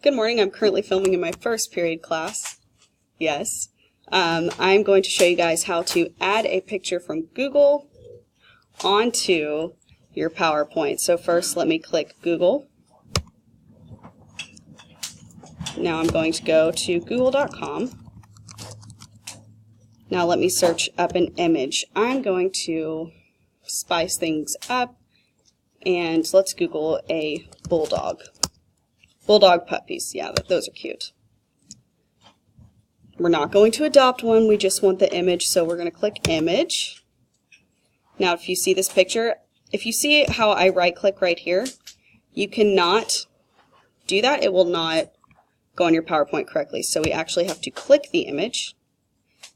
Good morning. I'm currently filming in my first period class. Yes. I'm going to show you guys how to add a picture from Google onto your PowerPoint. So first let me click Google. Now I'm going to go to google.com. Now let me search up an image. I'm going to spice things up and let's Google a bulldog. Bulldog puppies, yeah, those are cute. We're not going to adopt one, we just want the image, so we're going to click image. Now if you see this picture, if you see how I right click right here, you cannot do that, it will not go on your PowerPoint correctly. So we actually have to click the image.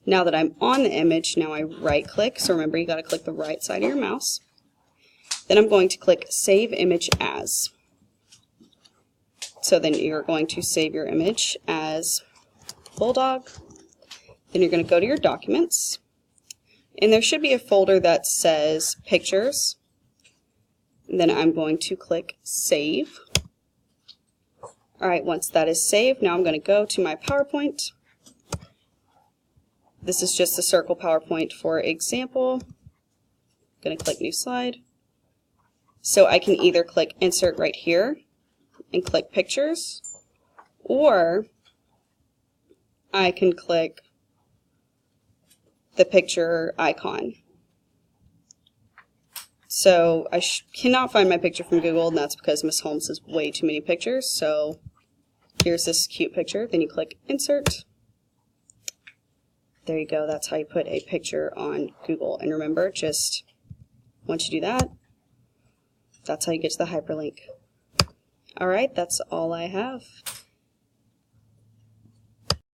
Now that I'm on the image, now I right click, so remember you got to click the right side of your mouse. Then I'm going to click Save Image As. So then you're going to save your image as bulldog. Then you're going to go to your documents. And there should be a folder that says pictures. And then I'm going to click Save. Alright, once that is saved, now I'm going to go to my PowerPoint. This is just the circle PowerPoint for example. I'm going to click New Slide. So I can either click Insert right here and click Pictures, or I can click the picture icon. So I cannot find my picture from Google, and that's because Miss Holmes has way too many pictures. So here's this cute picture. Then you click Insert. There you go. That's how you put a picture on Google. And remember, just once you do that, that's how you get to the hyperlink. Alright, that's all I have.